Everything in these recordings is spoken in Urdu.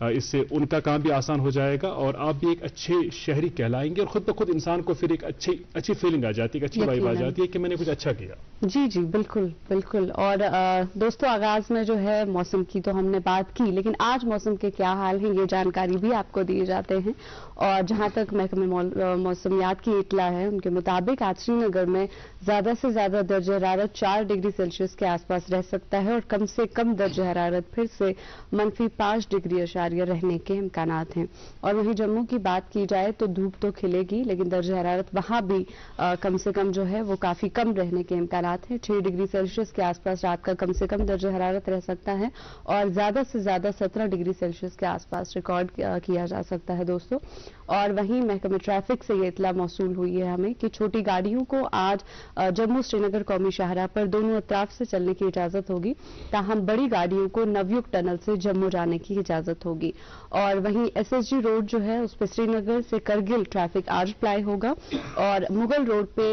اس سے ان کا کام بھی آسان ہو جائے گا اور آپ بھی ایک اچھے شہری کہلائیں گے اور خود بخود انسان کو پھر ایک اچھی فیلنگ آ جاتی ہے، ایک اچھی وائب آ جاتی ہے کہ میں نے کچھ اچھا کیا. جی جی بالکل بالکل. اور دوستوں آغاز میں جو ہے موسم کی تو ہم نے بات کی، لیکن آج موسم کے کیا حال ہیں یہ جانکاری بھی آپ کو دیے جاتے ہیں. اور جہاں تک محکمہ موسمیات کی اطلاع ہے ان کے مطابق آج سری نگر میں زیادہ سے زیادہ درجہ حرارت 4 ڈگری سیلسیس کے آس پاس رہ سکتا ہے اور کم سے کم درجہ حرارت پھر سے -5 ڈگری اشاریہ رہنے کے امکانات ہیں. اور وہیں جموں کی بات کی جائے تو دھوپ تو کھلے گی لیکن درجہ حرارت وہاں بھی کم سے کم جو ہے وہ کافی کم رہنے کے امکانات ہیں. 6 ڈگری سیلسیس کے آس پاس رات کا کم سے کم درجہ حرارت رہ سکتا ہے اور زیادہ سے زیادہ 17 ڈگری سیلسیس کے آس پاس ریکارڈ کیا جا سکتا ہے دوستوں. اور وہیں محکمہ ٹریفک سے یہ اطلاع موصول ہوئی ہے ہمیں کہ چھوٹی گاڑیوں کو آج جموں سری نگر قومی شاہراہ پر دونوں اطراف سے چلنے کی اجازت ہوگی، تاہم بڑی گاڑیوں کو نویوگ ٹنل سے جموں جانے کی اجازت ہوگی. اور وہیں SSG روڈ جو ہے اس پہ سری نگر سے کرگل ٹریفک آج اپلائی ہوگا اور مغل روڈ پہ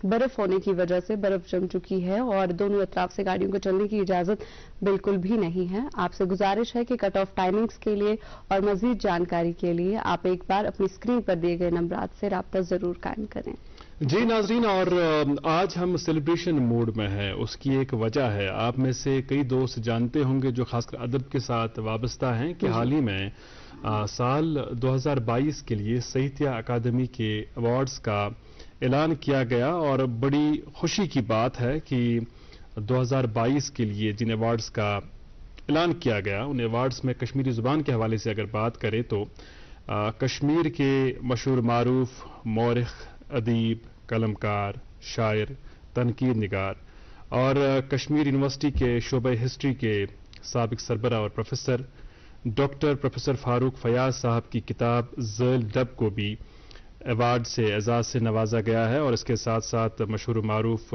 برف ہونے کی وجہ سے برف جم چکی ہے اور دونوں اطراف سے گاڑیوں کو چلنے کی اجازت بالکل بھی نہیں ہے. آپ سے گزارش ہے کہ کٹ آف ٹائمنگز کے لیے اور مزید جانکاری کے لیے آپ ایک بار اپنی اسکرین پر دیے گئے نمبرات سے رابطہ ضرور قائم کریں. جی ناظرین، اور آج ہم سیلیبریشن موڈ میں ہیں. اس کی ایک وجہ ہے، آپ میں سے کئی دوست جانتے ہوں گے جو خاص کر ادب کے ساتھ وابستہ ہیں کہ حال ہی میں سال 2022 کے لیے ساہتیہ اکادمی کے ایوارڈز کا اعلان کیا گیا اور بڑی خوشی کی بات ہے کہ 2022 کے لیے جن ایوارڈز کا اعلان کیا گیا ان ایوارڈز میں کشمیری زبان کے حوالے سے اگر بات کریں تو کشمیر کے مشہور معروف مورخ، ادیب، قلمکار، شاعر، تنقید نگار اور کشمیر یونیورسٹی کے شعبہ ہسٹری کے سابق سربراہ اور ڈاکٹر پروفیسر فاروق فیاض صاحب کی کتاب ذیل ڈب کو بھی ایوارڈ سے اعزاز سے نوازا گیا ہے. اور اس کے ساتھ ساتھ مشہور و معروف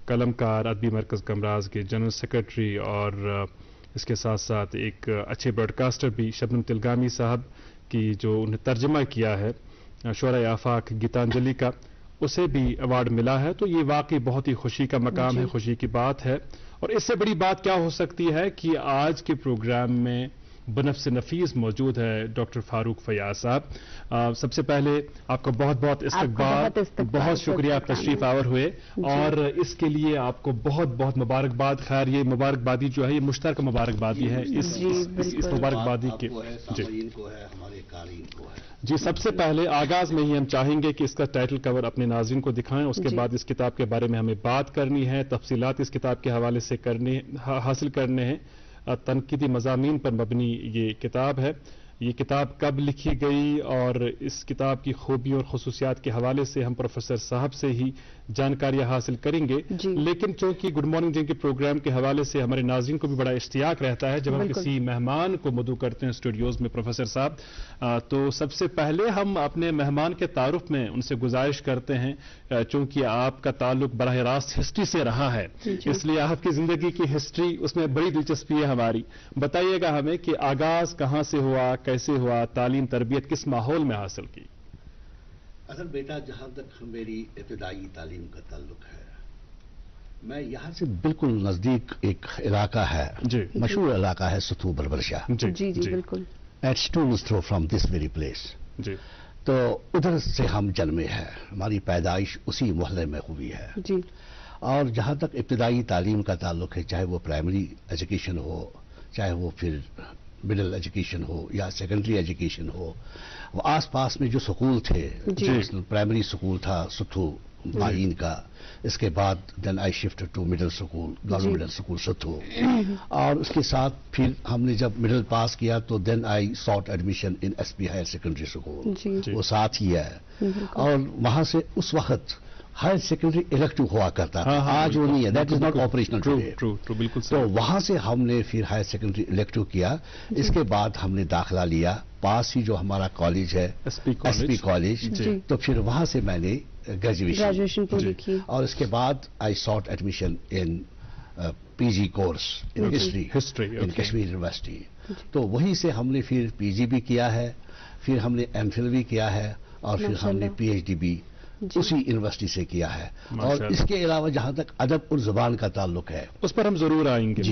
قلمکار، ادبی مرکز کمراز کے جنرل سیکرٹری اور اس کے ساتھ ساتھ ایک اچھے براڈ کاسٹر بھی شبنم تلگامی صاحب کی جو انہیں ترجمہ کیا ہے شعرائے آفاق گیتانجلی کا، اسے بھی ایوارڈ ملا ہے. تو یہ واقعی بہت ہی خوشی کا مقام ہے، خوشی کی بات ہے. اور اس سے بڑی بات کیا ہو سکتی ہے کہ آج کے پروگرام میں بنفس نفیس موجود ہے ڈاکٹر فاروق فیاض صاحب. سب سے پہلے آپ کا بہت بہت استقبال، بہت شکریہ آپ تشریف آور ہوئے اور اس کے لیے آپ کو بہت بہت مبارکباد. خیر یہ مبارکبادی جو ہے یہ مشترکہ مبارکبادی ہے اس مبارکبادی کے جی. سب سے پہلے آغاز میں ہی ہم چاہیں گے کہ اس کا ٹائٹل کور اپنے ناظرین کو دکھائیں، اس کے بعد اس کتاب کے بارے میں ہمیں بات کرنی ہے، تفصیلات اس کتاب کے حوالے سے حاصل کرنے ہیں. تنقیدی مضامین پر مبنی یہ کتاب ہے. یہ کتاب کب لکھی گئی اور اس کتاب کی خوبی اور خصوصیات کے حوالے سے ہم پروفیسر صاحب سے ہی جانکاریاں حاصل کریں گے. لیکن چونکہ گڈ مارننگ جن کے پروگرام کے حوالے سے ہمارے ناظرین کو بھی بڑا اشتیاق رہتا ہے جب ہم کسی مہمان کو مدعو کرتے ہیں اسٹوڈیوز میں پروفیسر صاحب، تو سب سے پہلے ہم اپنے مہمان کے تعارف میں ان سے گزارش کرتے ہیں چونکہ آپ کا تعلق براہ راست ہسٹری سے رہا ہے اس لیے آپ کی زندگی کی ہسٹری اس میں بڑی دلچسپی ہے ہماری. بتائیے گا ہمیں کہ آغاز کہاں سے ہوا، کیسے ہوا، تعلیم تربیت کس ماحول میں حاصل کی؟ اصل بیٹا جہاں تک میری ابتدائی تعلیم کا تعلق ہے، میں یہاں سے بالکل نزدیک ایک علاقہ ہے، مشہور علاقہ ہے ستھو بربرشاہ. جی بالکل. Eight stones through from this very place. تو ادھر سے ہم جنمے ہیں، ہماری پیدائش اسی محلے میں ہوئی ہے. اور جہاں تک ابتدائی تعلیم کا تعلق ہے، چاہے وہ پرائمری ایجوکیشن ہو، چاہے وہ پھر مڈل ایجوکیشن ہو یا سیکنڈری ایجوکیشن ہو، وہ آس پاس میں جو سکول تھے، پرائمری سکول تھا ستھو معین کا، اس کے بعد then I shift to middle school, government middle school ستھو، اور اس کے ساتھ پھر ہم نے جب مڈل پاس کیا تو then I sought admission in S P higher secondary school, وہ ساتھ ہی ہے. اور وہاں سے اس وقت ہائر سیکنڈری الیکٹو ہوا کرتا تھا، آج وہ نہیں ہے، that is not operational today. تو وہاں سے ہم نے پھر ہائر سیکنڈری الیکٹو کیا. اس کے بعد ہم نے داخلہ لیا پاس ہی جو ہمارا کالج ہے ایس پی کالج، تو پھر وہاں سے میں نے گریجویشن کی اور اس کے بعد آئی sought admission in P G course in history in Kashmir university. تو وہیں سے ہم نے پھر پی جی بھی کیا ہے، پھر ہم نے ایم فل بھی کیا ہے اور پھر ہم نے پی ایچ ڈی بھی اسی یونیورسٹی سے کیا ہے. اور اس کے علاوہ جہاں تک ادب اور زبان کا تعلق ہے اس پر ہم ضرور آئیں گے.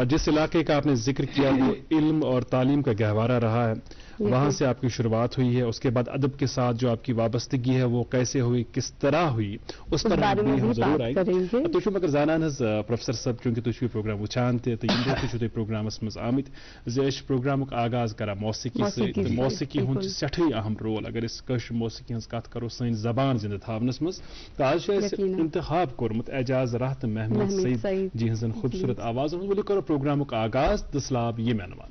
جس علاقے کا آپ نے ذکر کیا وہ علم اور تعلیم کا گہوارہ رہا ہے, وہاں سے آپ کی شروعات ہوئی ہے, اس کے بعد ادب کے ساتھ جو آپ کی وابستگی ہے وہ کیسے ہوئی, کس طرح ہوئی, اس پر ہم ضرور آئیں گے. تو مگر زانان پروفیسر صاحب چونکہ تھی پروگرام وچان تے تو یم دہ تھی پروگرامس مز آمت زیش پروگرامک آغاز کرا موسیقی سے. موسیقی ہند سٹھے اہم رول اگر اس کشر موسیقی ہز کت کرو سن زبان زندہ تھونس مز. تو آج انتخاب کورمت اعجاز راہ تو محمد سعید جی ہزن خوبصورت آواز ولو کرو پروگرامک آغاز دسلاب یہ مینوان.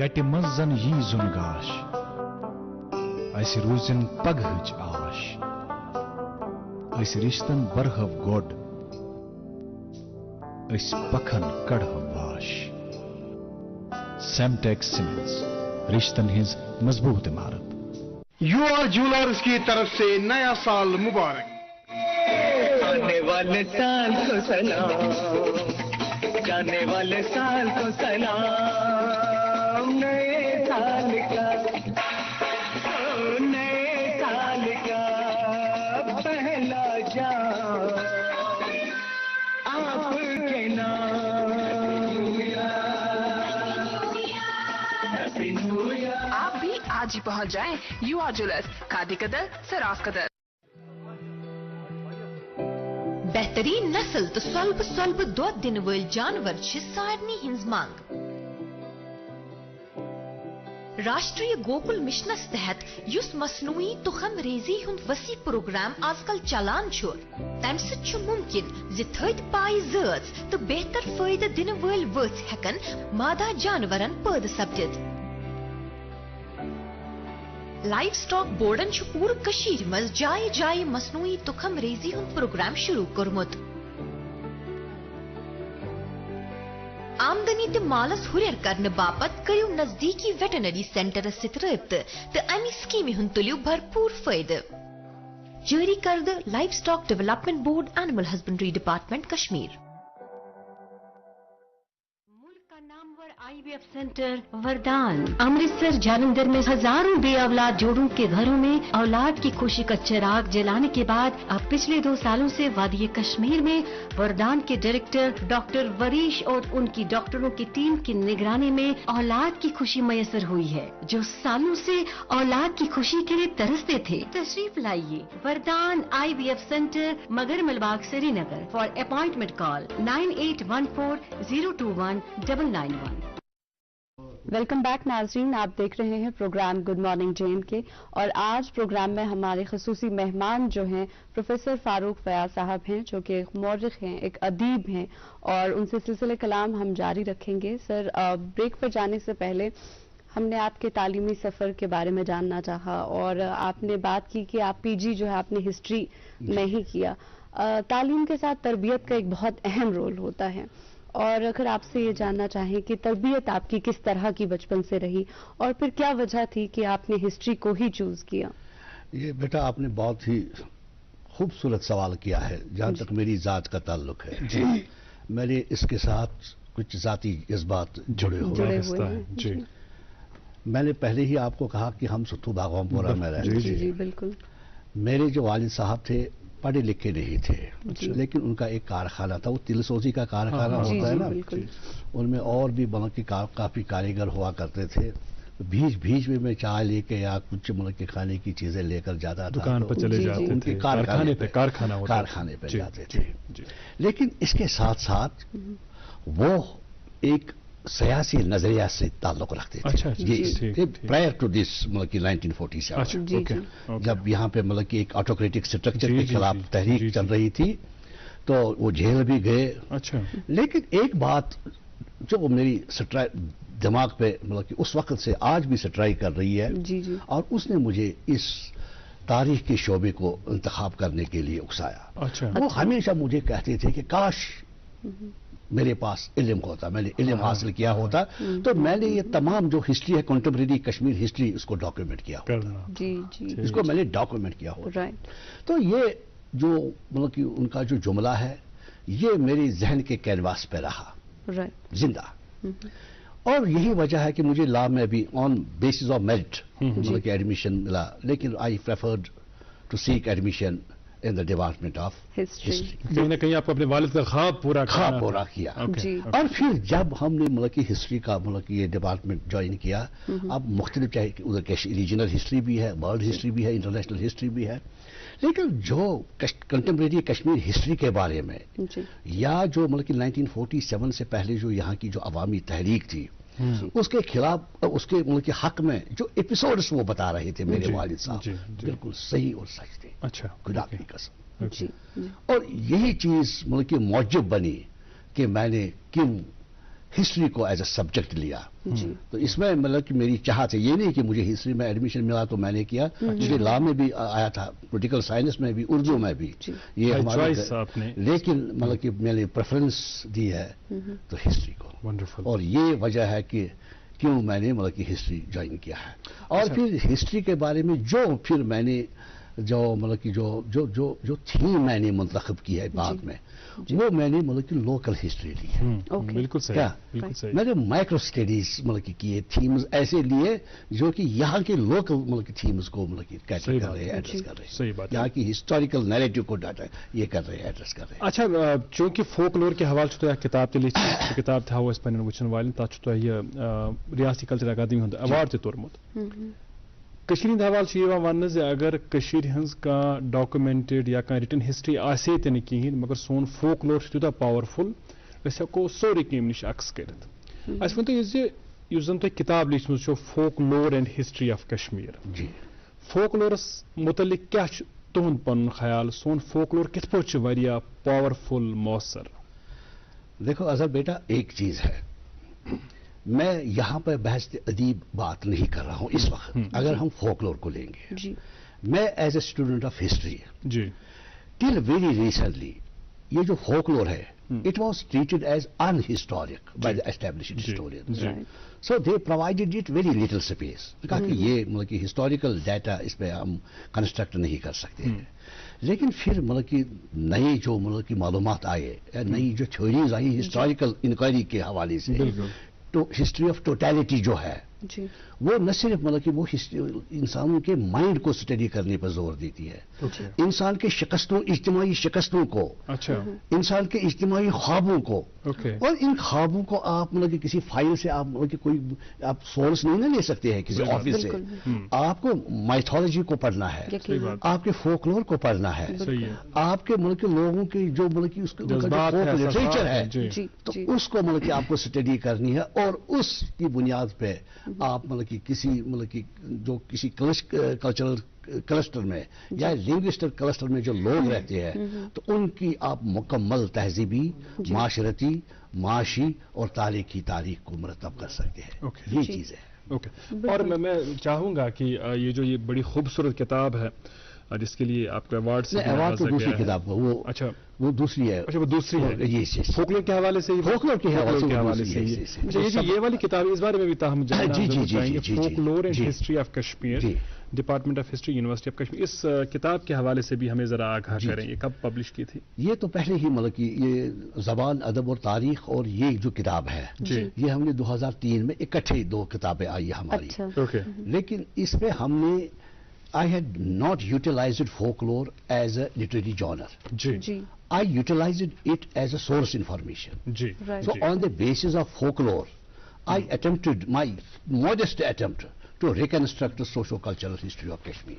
گٹہِ منٛز زن یی زُن گاش اسہِ روٗزِن پگہٕچ آش أسۍ رِشتن برہو گۄڈ أسۍ پکھن کڑہو واش سیمٹیک سیمنٹس رشتن ہٕنٛز مضبوط عمارت یوآر جیولرز کی طرف سے نیا سال مبارک آنے والے سال کو سلام جانے والے سال کو سلام نئے سال کا پہلا جام آپ کے نام آپ بھی آج ہی پہنچ جائیں یوآر جیولرز کھادی قدر سراف قدر بہترین نسل تو سلب دۄد دِنہٕ وٲلۍ جانور چھِ سارنٕے ہٕنٛز منٛگ راشٹریہ گوکل مشنس تحت یُس مصنوعی تخم ریزی ہُنٛد وسیع پروگرام آز کل چلان چھُ تمہِ سۭتۍ چھُ ممکن زِ تھٔدۍ پایہِ زٲژ تہٕ بہتر فٲیدٕ دِنہٕ وٲلۍ ؤژھۍ ہٮ۪کن مادہ جانورن پٲدٕ سپدِتھ لائف سٹاک بورڈن چھُ پوٗرٕ کٔشیٖرِ منٛز جایہِ جایہِ مصنوعی تخم ریزی ہُنٛد پروگرام شروع کوٚرمُت آمدنی تہٕ مالس ہُرٮ۪ر کرنہٕ باپتھ کٔرِو نزدیٖکی ویٹنری سینٹرس سۭتۍ رٲبطہٕ تہٕ امہِ سکیٖمہِ ہُنٛد تُلِو بھرپوٗر فٲیدٕ جٲری کردٕ livestock development board animal husbandry department Kashmir IVF centre Vardaan Amritsar Jalandhar میں ہزاروں بے اولاد جوڑوں کے گھروں میں اولاد کی خوشی کا چراغ جلانے کے بعد اب پچھلے 2 سالوں سے وادی کشمیر میں وردان کے ڈائریکٹر ڈاکٹر وریش اور ان کی ڈاکٹروں کی ٹیم کی نگرانی میں اولاد کی خوشی میسر ہوئی ہے جو سالوں سے اولاد کی خوشی کے لیے ترستے تھے تشریف لائیے وردان IVF سینٹر مگر Malbagh Srinagar for appointment call 9814021991 welcome back ناظرین، آپ دیکھ رہے ہیں پروگرام گڈ مارننگ جین کے، اور آج پروگرام میں ہمارے خصوصی مہمان جو ہیں پروفیسر فاروق فیاض صاحب ہیں، جو کہ ایک مورخ ہیں، ایک ادیب ہیں، اور ان سے سلسلہ کلام ہم جاری رکھیں گے۔ سر، بریک پر جانے سے پہلے ہم نے آپ کے تعلیمی سفر کے بارے میں جاننا چاہا، اور آپ نے بات کی کہ آپ PG جو ہے آپ نے ہسٹری میں ہی کیا۔ تعلیم کے ساتھ تربیت کا ایک بہت اہم رول ہوتا ہے، اور اگر آپ سے یہ جاننا چاہیں کہ تربیت آپ کی کس طرح کی بچپن سے رہی، اور پھر کیا وجہ تھی کہ آپ نے ہسٹری کو ہی چوز کیا؟ یہ بیٹا آپ نے بہت ہی خوبصورت سوال کیا ہے۔ جہاں تک میری ذات کا تعلق ہے، جی میرے اس کے ساتھ کچھ ذاتی جذبات جڑے ہوئے ہیں۔ جی میں نے پہلے ہی آپ کو کہا کہ ہم ستو باغوں پورا میں رہتے تھے۔ جی بالکل۔ میرے جو والد صاحب تھے پڑھے لکھے نہیں تھے، لیکن ان کا ایک کارخانہ تھا، وہ تل سوزی کا کارخانہ ہوتا ہے نا، ان میں اور بھی ملک کے کافی کاریگر ہوا کرتے تھے۔ بیچ میں چائے لے کے یا کچھ ملک کے کھانے کی چیزیں لے کر جاتا تھا، دکان پر چلے جاتے ان کے کارخانے پہ جاتے تھے۔ لیکن اس کے ساتھ ساتھ وہ ایک سیاسی نظریہ سے تعلق رکھتے تھے. اچھا جی پرائر ٹو دس مطلب کہ 1947 جب یہاں پہ مطلب کہ ایک آٹوکریٹک اسٹرکچر کے خلاف تحریک چل رہی تھی تو وہ جیل بھی گئے. اچھا لیکن ایک بات جو میری دماغ پہ مطلب کہ اس وقت سے آج بھی سٹرائی کر رہی ہے اور اس نے مجھے اس تاریخ کے شعبے کو انتخاب کرنے کے لیے اکسایا. وہ ہمیشہ مجھے کہتے تھے کہ کاش میرے پاس علم ہوتا, میں نے علم حاصل کیا ہوتا تو میں نے یہ تمام جو ہسٹری ہے کنٹمپریری کشمیر ہسٹری اس کو ڈاکیومنٹ کیا ہوتا, اس کو میں نے ڈاکیومنٹ کیا ہوتا. تو یہ جو مطلب کہ ان کا جو جملہ ہے یہ میری ذہن کے کینواس پہ رہا زندہ. اور یہی وجہ ہے کہ مجھے لا میں بھی آن بیسس آف میرٹ مطلب کہ ایڈمیشن ملا, لیکن I preferred to seek admission in the department of history. کہیں نہ کہیں آپ کو اپنے والد کا خواب پورا کیا. اور پھر جب ہم نے مطلب کہ ہسٹری کا مطلب کہ یہ ڈپارٹمنٹ جوائن کیا, اب مختلف چاہے کہ ادھر ریجنل ہسٹری بھی ہے, ورلڈ ہسٹری بھی ہے, انٹرنیشنل ہسٹری بھی ہے, لیکن جو کنٹمپریری کشمیر ہسٹری کے بارے میں یا جو مطلب کہ 1947 سے پہلے جو یہاں کی جو عوامی تحریک تھی اس کے خلاف, اس کے ملک کے حق میں جو ایپیسوڈز وہ بتا رہے تھے میرے والد صاحب بالکل صحیح اور سچ تھے. اچھا خدا کی قسم. اور یہی چیز ملک کی موجب بنی کہ میں نے کیوں ہسٹری کو ایز اے سبجیکٹ لیا. تو اس میں مطلب کہ میری چاہت ہے, یہ نہیں کہ مجھے ہسٹری میں ایڈمیشن ملا تو میں نے کیا, مجھے لا میں بھی آیا تھا, پولیٹیکل سائنس میں بھی, اردو میں بھی, یہ ہمارے, لیکن مطلب کہ میں نے پریفرنس دی ہے تو ہسٹری کو. اور یہ وجہ ہے کہ کیوں میں نے مطلب کہ ہسٹری جوائن کیا ہے. اور پھر ہسٹری کے بارے میں جو پھر میں نے جو مطلب کہ جو تھیم میں نے منتخب کی ہے بعد میں, وہ میں نے مطلب کہ لوکل ہسٹری لی ہے. بالکل صحیح. میں نے مائکرو اسٹڈیز مطلب کہ کیے, تھیمز ایسے لیے جو کہ یہاں کے لوکل مطلب کہ تھیمز کو مطلب کہ کیچر کر رہے ہیں, ایڈریس کر رہے ہیں, یہاں کی ہسٹوریکل نیریٹو کو ڈاٹا یہ کر رہے ہیں, ایڈریس کر رہے ہیں. اچھا چونکہ فوک لور کے حوالے سے کتاب تھی کتاب تھا وہ پنن وچن والن تک یہ ریاستی کلچر اکادمی ہند ایوارڈ تہ تورمت. کشمیر ہند حوالہ یہ ون اگر کشیر ہنز کا ڈاکومنٹڈ یا رٹن ہسٹری آسے تہ نہ کہین مگر سون فوک لور تیوتہ پاورفل اس ہیکو سوری کیم نش عکس کرت. اس ون تو اس زن تہ کتاب لیچمت چھو folk lore and history of Kashmir, folk lores متعلق کیا تہند پن خیال, سون فوک لور کت پہ واریاہ پاورفل مؤثر؟ دیکھو اظہر بیٹا ایک چیز ہے, میں یہاں پہ بحث ادیب بات نہیں کر رہا ہوں اس وقت. اگر ہم فوکلور کو لیں گے, میں as a student of history till very recently یہ جو فوکلور ہے it was treated as in historic by the established historians. So they provided it very little space, کہا کہ یہ مطلب کہ ہسٹوریکل ڈیٹا اس پہ ہم کنسٹرکٹ نہیں کر سکتے ہیں. لیکن پھر مطلب کہ نئی جو مطلب کی معلومات آئے, نئی جو تھیوریز آئی ہسٹوریکل انکوائری کے حوالے سے, تو ہسٹری آف ٹوٹیلٹی جو ہے وہ نہ صرف مطلب کہ وہ انسانوں کے مائنڈ کو اسٹڈی کرنے پر زور دیتی ہے, انسان کے شکستوں, اجتماعی شکستوں کو, انسان کے اجتماعی خوابوں کو, اور ان خوابوں کو آپ مطلب کہ کسی فائل سے آپ مطلب کہ کوئی آپ سورس نہیں نہ لے سکتے ہیں کسی آفس سے. آپ کو مائتھولوجی کو پڑھنا ہے, آپ کے فوکلور کو پڑھنا ہے, آپ کے مطلب کہ لوگوں کی جو مطلب کہ اس کا لٹریچر ہے تو اس کو مطلب کہ آپ کو اسٹڈی کرنی ہے, اور اس کی بنیاد پہ آپ مطلب کہ کسی مطلب کہ جو کسی کلچرل کلسٹر میں یا لنگوسٹک کلسٹر میں جو لوگ رہتے ہیں تو ان کی آپ مکمل تہذیبی, معاشرتی, معاشی اور تاریخی تاریخ کو مرتب کر سکتے ہیں. یہ چیز ہے. اور میں چاہوں گا کہ یہ جو یہ بڑی خوبصورت کتاب ہے جس کے لیے آپ کو ایوارڈ سے ایوارڈ تو دوسری کتاب کا وہ, اچھا وہ دوسری ہے. اچھا وہ دوسری ہے, یہ فوکلور کے حوالے سے, فوکلور کے حوالے سے یہ والی کتاب اس بارے میں بھی تاہم جاننا چاہیں گے. Folklore and history of Kashmir, department of history, university of Kashmir, اس کتاب کے حوالے سے بھی ہمیں ذرا آگاہ کریں. یہ کب پبلش کی تھی؟ یہ تو پہلے ہی مطلب کہ یہ زبان, ادب اور تاریخ اور یہ جو کتاب ہے یہ ہم نے 2003 میں اکٹھے 2 کتابیں آئی ہماری. لیکن اس پہ ہم نے I had not utilized folklore as a literary genre. I utilized it as a source information. So on the basis of folklore, I attempted my modest attempt to reconstruct the socio-cultural history of Kashmir.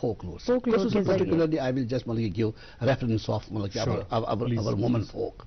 folklore. Particularly, I will just give reference of our women folk.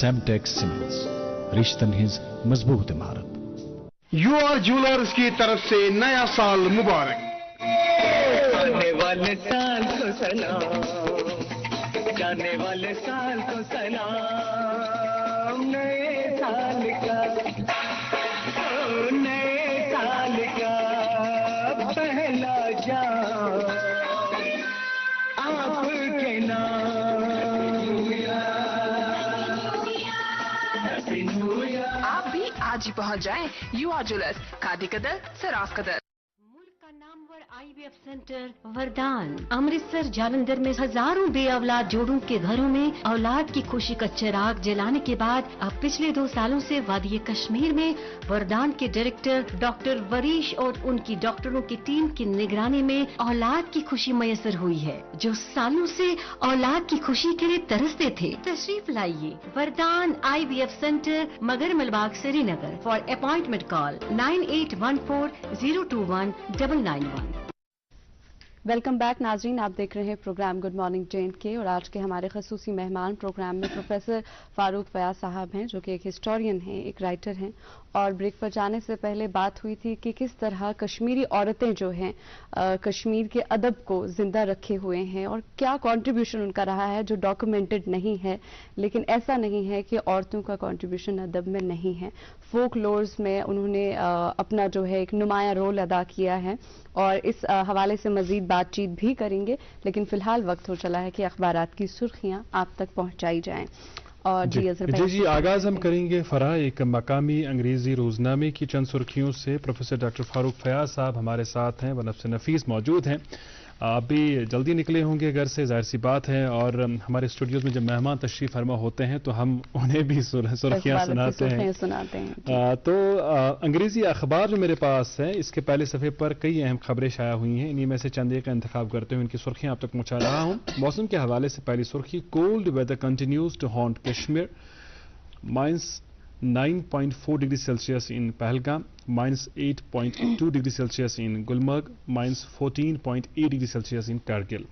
سیمٹیکس سیمنٹس رشتن ہز مضبوط عمارت. یو جیولرز کی طرف سے نیا سال مبارک. آنے والے سال کو سلام, جانے والے سال کو سلام. نئے سال کا پہلا جام آپ کے نام. آپ بھی آج ہی پہنچ جائیں یو جولرز, کھادی قدر, سراف قدر. نامور آئی وی ایف سینٹر وردان امرتسر جالندھر میں ہزاروں بے اولاد جوڑوں کے گھروں میں اولاد کی خوشی کا چراغ جلانے کے بعد اب پچھلے 2 سالوں سے وادی کشمیر میں وردان کے ڈائریکٹر ڈاکٹر وریش اور ان کی ڈاکٹروں کی ٹیم کی نگرانی میں اولاد کی خوشی میسر ہوئی ہے. جو سالوں سے اولاد کی خوشی کے لیے ترستے تھے, تشریف لائیے وردان آئی وی ایف سینٹر, مگر Malbagh, Srinagar. For appointment call 9814-021-991. Welcome back ناظرین, آپ دیکھ رہے ہیں پروگرام گڈ مارننگ JNK اور آج کے ہمارے خصوصی مہمان پروگرام میں پروفیسر فاروق فیاض صاحب ہیں, جو کہ ایک ہسٹورین ہیں, ایک رائٹر ہیں. اور بریک پر جانے سے پہلے بات ہوئی تھی کہ کس طرح کشمیری عورتیں جو ہیں کشمیر کے ادب کو زندہ رکھے ہوئے ہیں اور کیا کنٹریبیوشن ان کا رہا ہے جو ڈاکومنٹڈ نہیں ہے. لیکن ایسا نہیں ہے کہ عورتوں کا کنٹریبیوشن ادب میں نہیں ہے. فوک لورز میں انہوں نے اپنا جو ہے ایک نمایاں رول ادا کیا ہے اور اس حوالے سے مزید بات چیت بھی کریں گے. لیکن فی الحال وقت ہو چلا ہے کہ اخبارات کی سرخیاں آپ تک پہنچائی جائیں. اور جی آغاز ہم کریں گے فرا ایک مقامی انگریزی روزنامے کی چند سرخیوں سے. پروفیسر ڈاکٹر فاروق فیاض صاحب ہمارے ساتھ ہیں, بنفس نفیس موجود ہیں. آپ بھی جلدی نکلے ہوں گے گھر سے, ظاہر سی بات ہے, اور ہمارے اسٹوڈیوز میں جب مہمان تشریف فرما ہوتے ہیں تو ہم انہیں بھی سرخیاں سناتے ہیں. تو انگریزی اخبار جو میرے پاس ہے اس کے پہلے صفحے پر کئی اہم خبریں شائع ہوئی ہیں. انہی میں سے چند ایک کا انتخاب کرتے ہوئے ان کی سرخیاں آپ تک پہنچا رہا ہوں. موسم کے حوالے سے پہلی سرخی, cold weather continues to haunt Kashmir, -9.4 degree Celsius in Pahalgam, -8.2 degree Celsius in Gulmarg, -14.8 degree Celsius in Kargil.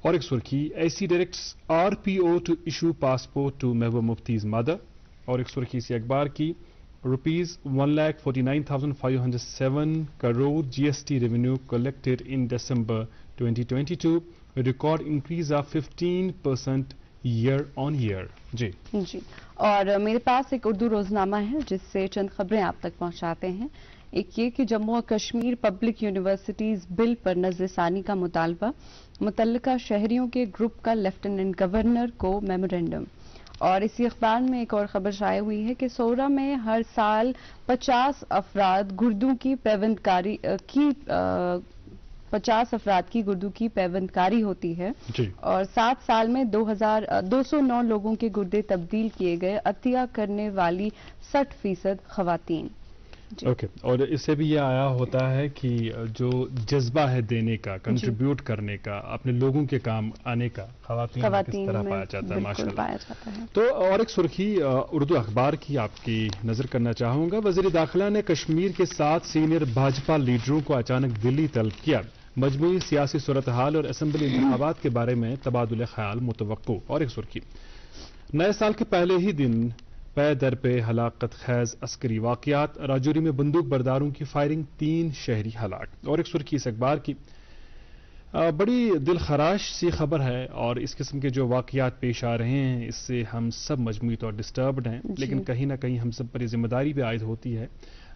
اور ایک سرخی, ایسی directs RPO to issue passport to Mehbooba Mufti's mother. اور ایک سرخی اسی اخبار کی, ₹1,49,507 crore GST revenue collected in December 2022, record increase of 15% year on year. جی اور میرے پاس ایک اردو روزنامہ ہے جس سے چند خبریں آپ تک پہنچاتے ہیں. ایک یہ کہ جموں و کشمیر پبلک یونیورسٹیز بل پر نظر ثانی کا مطالبہ, متعلقہ شہریوں کے گروپ کا لیفٹیننٹ گورنر کو میمورینڈم. اور اسی اخبار میں ایک اور خبر شائع ہوئی ہے کہ سورا میں ہر سال 50 افراد گردوں کی پیوندکاری کی 50 افراد کی گردوں کی پیوندکاری ہوتی ہے. اور 7 سال میں 209 لوگوں کے گردے تبدیل کیے گئے, عطیہ کرنے والی 60% خواتین. اوکے. اور اس سے بھی یہ آیا ہوتا ہے کہ جو جذبہ ہے دینے کا, کنٹریبیوٹ کرنے کا, اپنے لوگوں کے کام آنے کا, خواتین کس طرح پایا جاتا ہے ماشاءاللہ. تو اور ایک سرخی اردو اخبار کی آپ کی نظر کرنا چاہوں گا. وزیر داخلہ نے کشمیر کے 7 سینئر بھاجپا لیڈروں کو اچانک دلی طلب کیا. مجموعی سیاسی صورتحال اور اسمبلی انتخابات کے بارے میں تبادلہ خیال متوقع. اور ایک سرخی, نئے سال کے پہلے ہی دن پے در پہ ہلاکت خیز عسکری واقعات, راجوری میں بندوق برداروں کی فائرنگ, 3 شہری ہلاک. اور ایک سرخی اس اخبار کی, بڑی دل خراش سی خبر ہے اور اس قسم کے جو واقعات پیش آ رہے ہیں اس سے ہم سب مجموعی طور ڈسٹربڈ ہیں. لیکن کہیں نہ کہیں ہم سب پر یہ ذمہ داری بھی عائد ہوتی ہے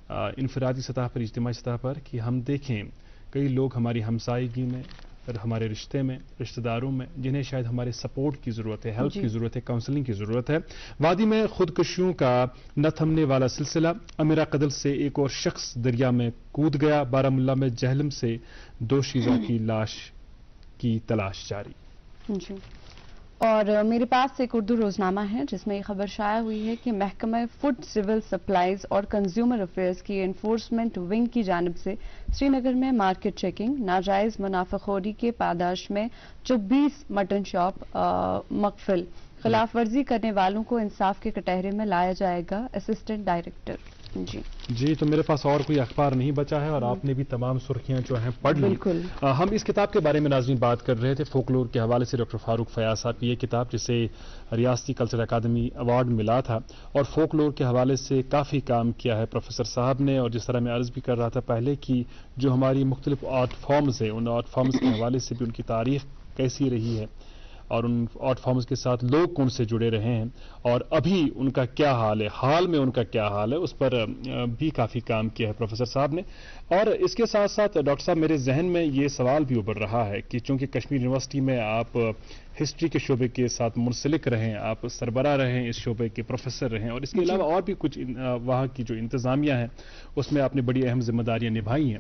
انفرادی سطح پر, اجتماعی سطح پر, کہ ہم دیکھیں کئی لوگ ہماری ہمسائیگی میں, ہمارے رشتے میں, رشتہ داروں میں, جنہیں شاید ہمارے سپورٹ کی ضرورت ہے, ہیلپ کی ضرورت ہے, کاؤنسلنگ کی ضرورت ہے. وادی میں خودکشیوں کا نہ تھمنے والا سلسلہ, امیرا قدل سے ایک اور شخص دریا میں کود گیا. بارہمولہ میں جہلم سے 2 شیزوں کی لاش کی تلاش جاری. جی اور میرے پاس ایک اردو روزنامہ ہے جس میں یہ خبر شائع ہوئی ہے کہ محکمہ فوڈ سول سپلائز اور کنزیومر افیئرز کی انفورسمنٹ ونگ کی جانب سے سری نگر میں مارکیٹ چیکنگ, ناجائز منافع خوری کے پاداش میں 24 مٹن شاپ مقفل, خلاف ورزی کرنے والوں کو انصاف کے کٹہرے میں لایا جائے گا. Assistant director. جی تو میرے پاس اور کوئی اخبار نہیں بچا ہے اور آپ نے بھی تمام سرخیاں جو ہیں پڑھ لی. ہم اس کتاب کے بارے میں ناظرین بات کر رہے تھے فولکلور کے حوالے سے. ڈاکٹر فاروق فیاض صاحب کی یہ کتاب جسے ریاستی کلچرل اکیڈمی ایوارڈ ملا تھا اور فولکلور کے حوالے سے کافی کام کیا ہے پروفیسر صاحب نے. اور جس طرح میں عرض بھی کر رہا تھا پہلے کی جو ہماری مختلف آرٹ فارمز ہیں ان آرٹ فارمز کے حوالے سے بھی ان کی تاریخ کیسی رہی ہے اور ان آرٹ فارمز کے ساتھ لوگ کون سے جڑے رہے ہیں اور ابھی ان کا کیا حال ہے, حال میں ان کا کیا حال ہے, اس پر بھی کافی کام کیا ہے پروفیسر صاحب نے. اور اس کے ساتھ ساتھ ڈاکٹر صاحب میرے ذہن میں یہ سوال بھی ابھر رہا ہے کہ چونکہ کشمیر یونیورسٹی میں آپ ہسٹری کے شعبے کے ساتھ منسلک رہیں, آپ سربراہ رہیں, اس شعبے کے پروفیسر رہیں اور اس کے علاوہ اور بھی کچھ وہاں کی جو انتظامیہ ہے اس میں آپ نے بڑی اہم ذمہ داریاں نبھائی ہیں.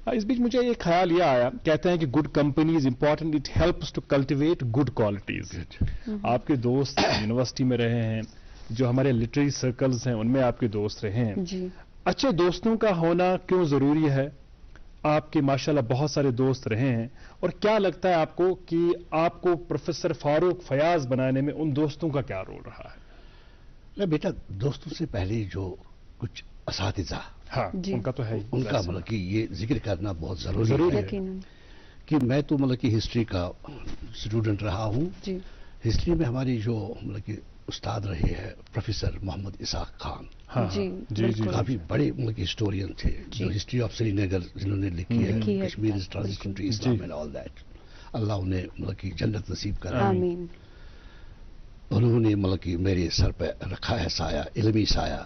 اس بیچ مجھے ایک خیال یہ آیا, کہتے ہیں کہ good company is important, it helps to cultivate good qualities. آپ کے دوست یونیورسٹی میں رہے ہیں, جو ہمارے لٹریری سرکلز ہیں ان میں آپ کے دوست رہے ہیں. اچھے دوستوں کا ہونا کیوں ضروری ہے؟ آپ کے ماشاءاللہ بہت سارے دوست رہے ہیں اور کیا لگتا ہے آپ کو کہ آپ کو پروفیسر فاروق فیاض بنانے میں ان دوستوں کا کیا رول رہا ہے؟ میں بیٹا دوستوں سے پہلے جو کچھ اساتذہ ان کا تو ہے, ان کا مطلب کہ یہ ذکر کرنا بہت ضروری ہے کہ میں تو مطلب کہ ہسٹری کا اسٹوڈنٹ رہا ہوں. ہسٹری میں ہماری جو مطلب کہ استاد رہے ہیں پروفیسر محمد اسحاق خان, کافی بڑے مطلب کہ ہسٹورین تھے, جو ہسٹری آف سری نگر جنہوں نے لکھی ہے, Kashmir is transition to Islam and all that. اللہ انہیں مطلب کہ جنت نصیب کرے. انہوں نے مطلب کہ میرے سر پہ رکھا ہے سایہ, علمی سایہ.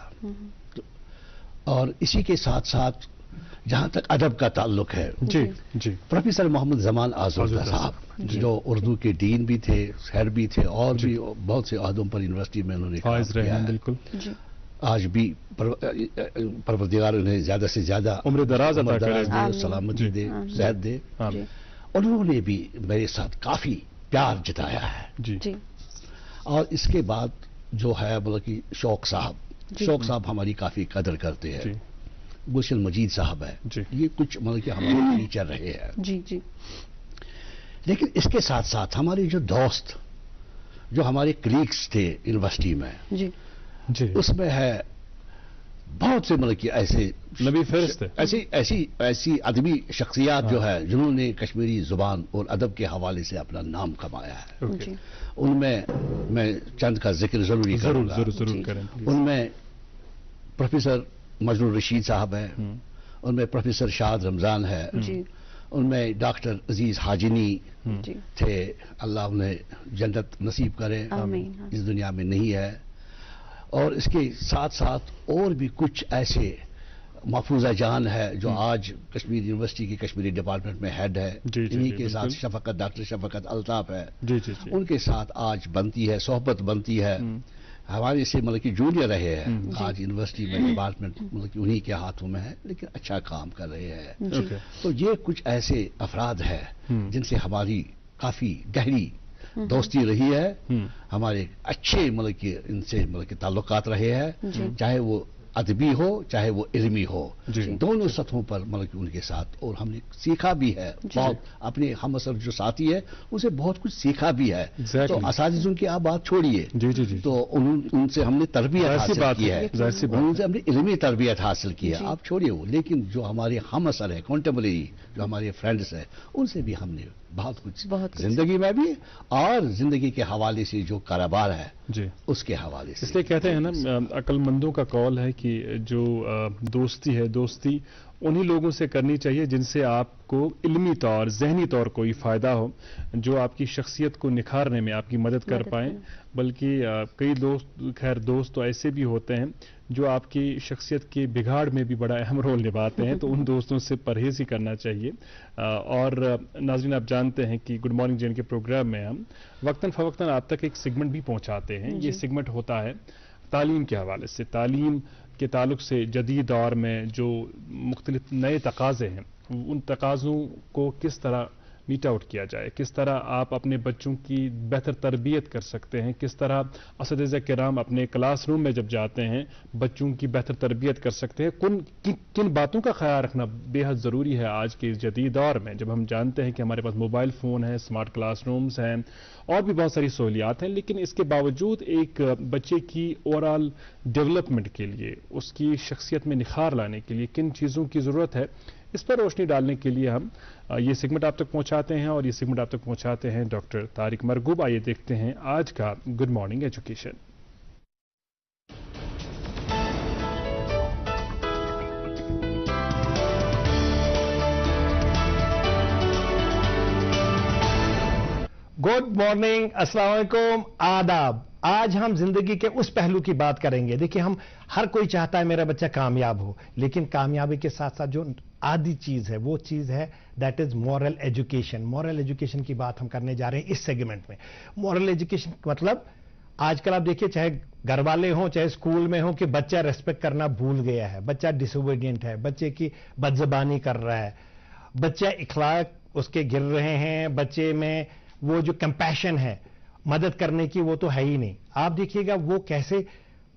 اور اسی کے ساتھ ساتھ جہاں تک ادب کا تعلق ہے, پروفیسر محمد زمان آزردہ صاحب جو اردو کے ڈین بھی تھے, ہیڈ بھی تھے, اور بھی بہت سے عہدوں پر یونیورسٹی میں انہوں نے کام کیا ہے. بالکل آج بھی پروردگار انہیں زیادہ سے زیادہ عمر دراز عطا کرے, سلامتی دے, صحت دے. انہوں نے بھی میرے ساتھ کافی پیار جتایا ہے. اور اس کے بعد جو ہے مطلب کہ شوق صاحب ہماری کافی قدر کرتے ہیں. گلشن مجید صاحب ہے, یہ کچھ مطلب کہ ہمارے ٹیچر رہے ہیں. لیکن اس کے ساتھ ساتھ ہمارے جو دوست, جو ہمارے کلیگس تھے یونیورسٹی میں, اس میں ہے بہت سے مطلب کہ ایسے نبی فہرست ایسی ادبی شخصیات جو ہے جنہوں نے کشمیری زبان اور ادب کے حوالے سے اپنا نام کمایا ہے. ان میں چند کا ذکر ضروری کروں گا. ان میں پروفیسر مجنون رشید صاحب ہے, ان میں پروفیسر شاد رمضان ہے, ان میں ڈاکٹر عزیز حاجنی تھے, اللہ انہیں جنت نصیب کرے, اس دنیا میں نہیں ہے. اور اس کے ساتھ ساتھ اور بھی کچھ ایسے, محفوظہ جان ہے جو آج کشمیر یونیورسٹی کی کشمیری ڈپارٹمنٹ میں ہیڈ ہے, انہی کے ساتھ ڈاکٹر شفقت الطاف ہے, ان کے ساتھ آج بنتی ہے, صحبت بنتی ہے. ہمارے سے مطلب کہ جونیئر رہے ہیں, آج یونیورسٹی میں ڈپارٹمنٹ مطلب کہ انہی کے ہاتھوں میں ہے, لیکن اچھا کام کر رہے ہیں. تو یہ کچھ ایسے افراد ہیں جن سے ہماری کافی گہری دوستی رہی ہے. ہمارے اچھے مطلب کہ ان سے مطلب کہ تعلقات رہے ہیں, چاہے وہ ادبی ہو چاہے وہ علمی ہو, دونوں سطحوں پر مطلب کہ ان کے ساتھ. اور ہم نے سیکھا بھی ہے بہت, اپنے ہم اثر جو ساتھی ہے ان سے بہت کچھ سیکھا بھی ہے. تو اساتذوں کی آپ بات چھوڑیے, تو ان سے ہم نے تربیت حاصل کی ہے, ان سے ہم نے علمی تربیت حاصل کی ہے, آپ چھوڑیے وہ. لیکن جو ہمارے ہم اثر ہے, کنٹمپریری جو ہمارے فرینڈس ہیں, ان سے بھی ہم نے بہت کچھ زندگی میں بھی اور زندگی کے حوالے سے جو کاروبار ہے اس کے حوالے سے. اس لیے کہتے ہیں نا, عقل مندوں کا قول ہے کہ جو دوستی ہے, دوستی انہی لوگوں سے کرنی چاہیے جن سے آپ کو علمی طور, ذہنی طور کوئی فائدہ ہو, جو آپ کی شخصیت کو نکھارنے میں آپ کی مدد کر پائیں. بلکہ کئی دوست تو ایسے بھی ہوتے ہیں جو آپ کی شخصیت کے بگاڑ میں بھی بڑا اہم رول نبھاتے ہیں. تو ان دوستوں سے پرہیز ہی کرنا چاہیے. اور ناظرین آپ جانتے ہیں کہ گڈ مارننگ جین کے پروگرام میں ہم وقتاً فوقتاً آپ تک ایک سیگمنٹ بھی پہنچاتے ہیں. یہ سیگمنٹ ہوتا ہے تعلیم کے حوالے سے. تعلیم کے تعلق سے جدید دور میں جو مختلف نئے تقاضے ہیں, ان تقاضوں کو کس طرح میٹ آؤٹ کیا جائے, کس طرح آپ اپنے بچوں کی بہتر تربیت کر سکتے ہیں, کس طرح اساتذہ کرام اپنے کلاس روم میں جب جاتے ہیں بچوں کی بہتر تربیت کر سکتے ہیں, کن باتوں کا خیال رکھنا بے حد ضروری ہے آج کے اس جدید دور میں, جب ہم جانتے ہیں کہ ہمارے پاس موبائل فون ہے, اسمارٹ کلاس رومز ہیں اور بھی بہت ساری سہولیات ہیں, لیکن اس کے باوجود ایک بچے کی اوور آل ڈیولپمنٹ کے لیے, اس کی شخصیت میں نکھار لانے کے لیے کن چیزوں کی ضرورت ہے, اس پر روشنی ڈالنے کے لیے ہم یہ سیگمنٹ آپ تک پہنچاتے ہیں, اور یہ سیگمنٹ آپ تک پہنچاتے ہیں ڈاکٹر طارق مرغوب. آئیے دیکھتے ہیں آج کا good morning education. Good morning, السلام علیکم, آداب. آج ہم زندگی کے اس پہلو کی بات کریں گے. دیکھیں, ہم ہر کوئی چاہتا ہے میرا بچہ کامیاب ہو, لیکن کامیابی کے ساتھ ساتھ جو آدھی چیز ہے وہ چیز ہے that is moral education. Moral education کی بات ہم کرنے جا رہے ہیں اس سیگمنٹ میں. مورل ایجوکیشن مطلب آج کل آپ دیکھیے, چاہے گھر والے ہوں چاہے اسکول میں ہوں, کہ بچہ ریسپیکٹ کرنا بھول گیا ہے, بچہ ڈس اوبیڈینٹ ہے, بچے کی بدزبانی کر رہا ہے, بچہ اخلاق اس کے گر رہے ہیں, بچے میں وہ جو کمپیشن ہے مدد کرنے کی وہ تو ہے ہی نہیں. آپ دیکھیے گا وہ کیسے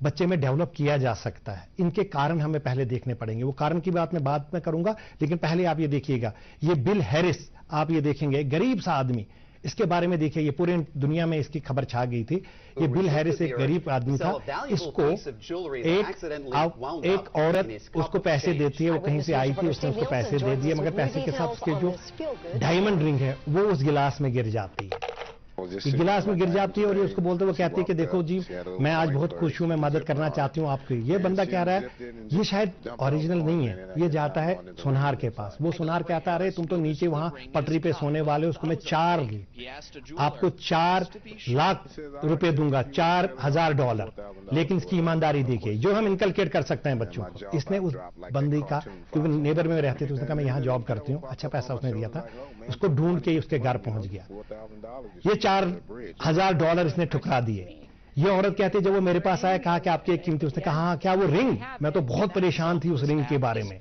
بچے میں ڈیولپ کیا جا سکتا ہے. ان کے کارن ہمیں پہلے دیکھنے پڑیں گے. وہ کارن کی بات میں بعد میں کروں گا, لیکن پہلے آپ یہ دیکھیے گا, یہ بل ہیرس آپ یہ دیکھیں گے, غریب سا آدمی, اس کے بارے میں دیکھیے, یہ پورے دنیا میں اس کی خبر چھا گئی تھی. یہ بل ہیرس ایک غریب آدمی تھا, اس کو ایک عورت اس کو پیسے دیتی ہے, وہ کہیں سے آئی تھی, اس نے اس کو پیسے دے دیے, مگر پیسے کے ساتھ اس کے جو ڈائمنڈ رنگ ہے وہ اس گلاس میں گر جاتی ہے. یہ گلاس میں گر جاتی ہے اور یہ اس کو بولتے, وہ کہتی ہے کہ دیکھو جی میں آج بہت خوش ہوں, میں مدد کرنا چاہتی ہوں آپ کی. یہ بندہ کہہ رہا ہے یہ شاید اوریجنل نہیں ہے, یہ جاتا ہے سونار کے پاس. وہ سونار کہتا ہے تم تو نیچے وہاں پٹری پہ سونے والے, اس کو میں آپ کو 4 لاکھ روپے دوں گا, $4,000. لیکن اس کی ایمانداری دیکھیے جو ہم انکلکیٹ کر سکتے ہیں بچوں کو. اس نے اس بندی کا, کیونکہ نیبر میں رہتے تھے, اس نے کہا میں یہاں جاب کرتی ہوں, اچھا پیسہ اس نے دیا تھا, اس کو ڈھونڈ کے اس کے گھر پہنچ گیا. یہ $4,000 اس نے ٹھکرا دیے. یہ عورت کہتی جب وہ میرے پاس آیا, کہا کہ آپ کی ایک قیمتی, اس نے کہا ہاں کیا وہ رنگ, میں تو بہت پریشان تھی اس رنگ کے بارے میں.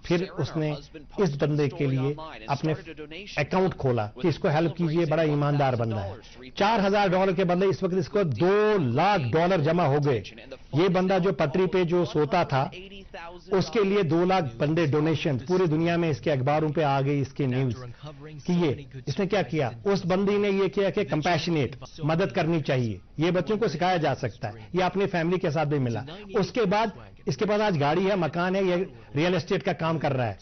پھر اس نے اس بندے کے لیے اپنے اکاؤنٹ کھولا کہ اس کو ہیلپ کیجئے, بڑا ایماندار بندہ ہے. $4,000 کے بدلے اس وقت اس کو $2,00,000 جمع ہو گئے. یہ بندہ جو پٹری پہ جو سوتا تھا اس کے لیے 2 لاکھ بندے ڈونیشن پوری دنیا میں اس کے اخباروں پہ آ گئی, اس کے نیوز کہ یہ اس نے کیا کیا. اس بندی نے یہ کیا کہ کمپیشنیٹ, مدد کرنی چاہیے. یہ بچوں کو سکھایا جا سکتا ہے, یہ اپنی فیملی کے ساتھ بھی ملا. اس کے بعد اس کے پاس آج گاڑی ہے, مکان ہے, یہ ریئل اسٹیٹ کا کام کر رہا ہے.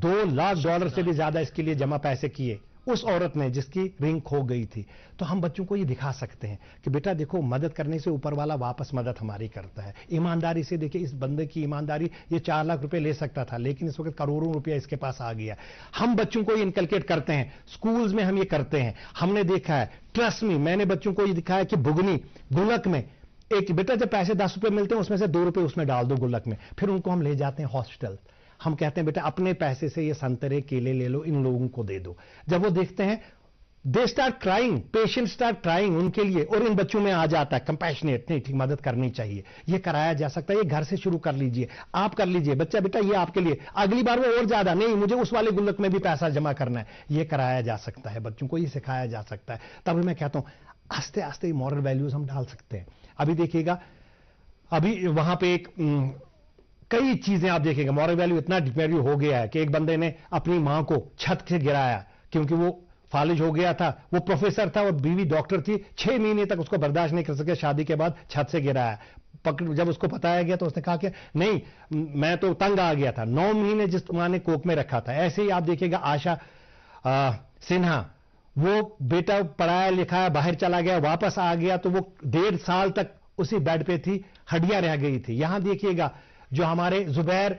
$2,00,000 سے بھی زیادہ اس کے لیے جمع پیسے کیے اس عورت نے جس کی رنگ کھو گئی تھی. تو ہم بچوں کو یہ دکھا سکتے ہیں کہ بیٹا دیکھو مدد کرنے سے اوپر والا واپس مدد ہماری کرتا ہے. ایمانداری سے دیکھیں, اس بندے کی ایمانداری, یہ 4 لاکھ روپے لے سکتا تھا لیکن اس وقت کروڑوں روپیہ اس کے پاس آ گیا. ہم بچوں کو یہ انکلکیٹ کرتے ہیں, سکولز میں ہم یہ کرتے ہیں. ہم نے دیکھا ہے, ٹرسٹ می, میں نے بچوں کو یہ دکھایا کہ بگنی گلک میں ایک بیٹا جب پیسے 10 روپے ملتے ہیں اس میں سے 2 روپے اس میں ڈال دو گلک میں, پھر ان کو ہم لے جاتے ہیں ہاسپٹل. ہم کہتے ہیں بیٹا اپنے پیسے سے یہ سنترے کیلے لے لو, ان لوگوں کو دے دو. جب وہ دیکھتے ہیں they start crying, patient start crying ان کے لیے, اور ان بچوں میں آ جاتا ہے کمپیشنیٹ, نہیں ٹھیک مدد کرنی چاہیے. یہ کرایا جا سکتا ہے, یہ گھر سے شروع کر لیجئے, آپ کر لیجئے. بچہ بیٹا یہ آپ کے لیے, اگلی بار وہ اور زیادہ نہیں, مجھے اس والے گلک میں بھی پیسہ جمع کرنا ہے. یہ کرایا جا سکتا ہے, بچوں کو یہ سکھایا جا سکتا ہے. تب میں کہتا ہوں آہستہ آہستہ مورل ویلیوز ہم ڈال سکتے ہیں. ابھی دیکھیے گا, ابھی وہاں پہ ایک کئی چیزیں آپ دیکھیں گے, مورل ویلیو اتنا ویلیو ہو گیا ہے کہ ایک بندے نے اپنی ماں کو چھت سے گرایا کیونکہ وہ فالج ہو گیا تھا. وہ پروفیسر تھا اور بیوی ڈاکٹر تھی, 6 مہینے تک اس کو برداشت نہیں کر سکے, شادی کے بعد چھت سے گرایا. جب اس کو بتایا گیا تو اس نے کہا کہ نہیں میں تو تنگ آ گیا تھا. 9 مہینے جس ماں نے کوک میں رکھا تھا. ایسے ہی آپ دیکھیں گا آشا سنہا, وہ بیٹا پڑھایا لکھایا باہر چلا گیا, واپس آ گیا تو وہ 1.5 سال تک اسی بیڈ پہ تھی, ہڈیاں رہ گئی تھی. یہاں دیکھیے گا جو ہمارے زبیر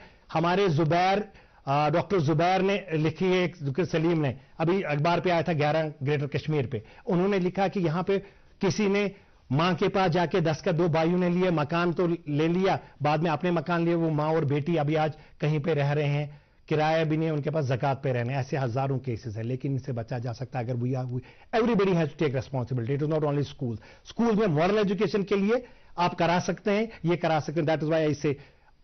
ڈاکٹر زبیر نے لکھی ہے, ایک ذکر سلیم نے ابھی اخبار پہ آیا تھا 11 گریٹر کشمیر پہ, انہوں نے لکھا کہ یہاں پہ کسی نے ماں کے پاس جا کے 10 کا 2 بھائیوں نے لیے, مکان تو لے لیا, بعد میں اپنے مکان لیے. وہ ماں اور بیٹی ابھی آج کہیں پہ رہ رہے ہیں, کرایہ بھی نہیں, ان کے پاس زکات پہ رہنے. ایسے ہزاروں کیسز ہیں, لیکن ان سے بچا جا سکتا ہے اگر every has to take responsibility. It is not only school میں مورل ایجوکیشن کے لیے آپ کرا سکتے ہیں, یہ کرا سکتے ہیں. دیٹ از وائی آئی سے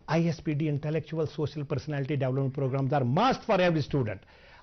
ISPD, intellectual social personality development programs are must for every student.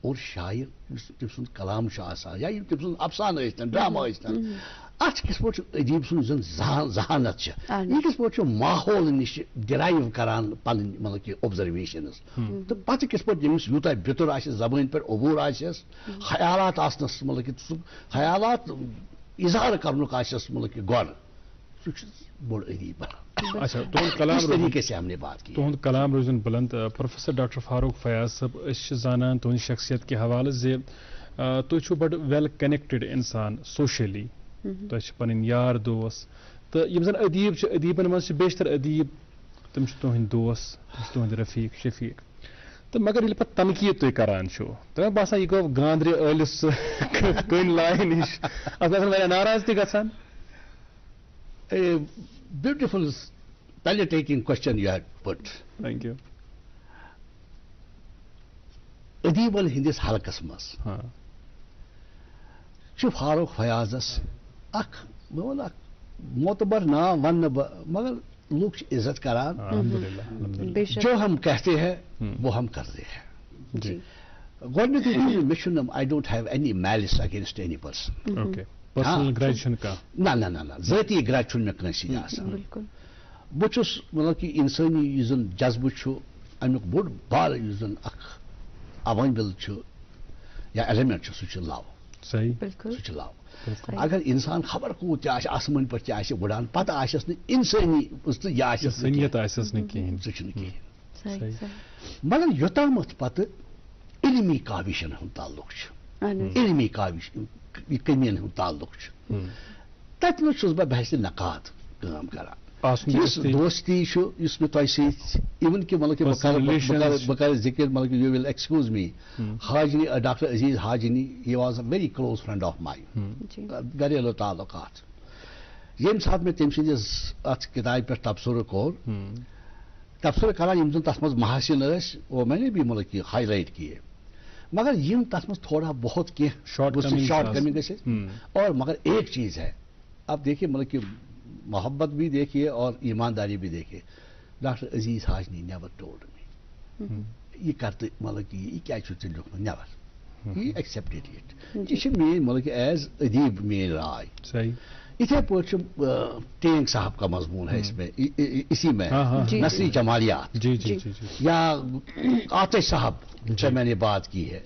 اور شاعر تم سن کلام یا تم سن افسانہ ٲسۍتن ڈرامہ ٲسۍتن اتھ کس پٲٹھۍ ادیب سن زن ذہانت یہ کس پٲٹھۍ ماحول نش ڈرائیو کران پن مطلب کہ اوبزرویشنز تو پتہ کس پٲٹھۍ ییٚمِس یوٗتاہ بِتُر آسہِ زبٲنۍ پٮ۪ٹھ عبوٗر آسٮ۪س خیالات آسنس مطلب کہ سُہ خیالات اظہار کرنُک آسٮ۪س مطلب کہ گۄڈٕ سُہ چھُ بوٚڑ ادیب اچھا تہنٛد کلام اس طریقے سے ہم نے بات کی تہنٛد کلام روزن بلند پروفیسر ڈاکٹر فاروق فیاض صٲب أسۍ چھِ زانان تہنٛدِ شخصیت کہِ حوالہٕ زِ تُہۍ چھِو بڑٕ ویل کنیکٹڈ انسان سوشلی تۄہہِ چھِ پنٕنۍ یار دوس تہٕ یِم زن ادیب چھِ ادیبن منٛز چھِ بیشتر ادیب تِم چھِ تُہنٛدۍ دوس تِم چھِ تُہنٛدۍ رفیق شفیق تہٕ مگر ییٚلہِ پتہٕ تنقیٖد تُہۍ کران چھِو تۄہہِ باسان یہِ گوٚو گاندرِ ٲلِس کٔنۍ لاین ہِش اتھ گژھن واریاہ ناراض تہِ گژھان beautiful penetrating question you had put. Thank you. ادیبن ہندس حلقس مز فاروق فیاضس اخ معتبر نام ون مگر لوگ عزت کران جو ہم کہتے ہیں وہ ہم کرتے ہیں گۄڈنیُک I don't have any malice against any person. Okay. Personal grudge نہ ذٲتی گرج چھُنہٕ مےٚ کٲنٛسہِ سۭتۍ آسان بہٕ چھُس مطلب کہ انسٲنی یُس زن جذبہٕ چھُ امیُک بوٚڑ بارٕ یُس زن اکھ عوامل چھُ یا ایلیمنٹ چھُ سُہ چھُ لو سُہ چھُ لو اگر انسان خبر کوٗت تہِ آسہِ آسمٲنۍ پٲٹھۍ تہِ آسہِ وٕڑان پتہٕ آسٮ۪س نہٕ انسٲنی تہٕ یہِ آسٮ۪س نہٕ کِہیٖنۍ سُہ چھُنہٕ کِہیٖنۍ مگر یوٚتامتھ پتہٕ علمی کاوِشن ہُنٛد تعلق چھُ علمی کاوِش کٔمین ہُنٛد تعلق چھُ تتھ منٛز چھُس بہٕ بحثِ نقاد کٲم کران یُس دوستی چھُ یُس مےٚ تۄہہِ سۭتۍ اِوٕن کہِ مطلب کہ بہٕ کرٕ ذِکر مطلب کہ you will excuse me Hajni doctor Aziz Hajni he was a very close friend of mine گریلو تعلقات ییٚمہِ ساتہٕ مےٚ تٔمۍ سٕنٛدِس اتھ کِتابہِ پٮ۪ٹھ تبصرٕ کوٚر تبصرٕ کران یِم زن تتھ منٛز محاسن ٲسۍ وہ میں نے بھی مطلب کہ ہائی لائٹ کیے مگر یم تتھ منٛز تھوڑا بہت کینٛہہ شارٹ کمنگ ٲسۍ اور مگر ایک چیز ہے اب دیکھیے مطلب کہ محبت بھی دیکھیے اور ایمانداری بھی دیکھیے doctor Aziz Hajini never told me یہ کرتے مطلب کہ یہ کیا چھُ ژےٚ لیوٗکھمُت نیور ہی ایکسپٹڈ اٹ یہ چھِ میٲنۍ مطلب کہ ایز ادیب میٲنۍ راے اتھے پٲٹھۍ چھُ ٹینگ صاحب کا مضمون ہے اس میں اسی میں نثری جمالیات یا آتش صاحب سے میں نے بات کی ہے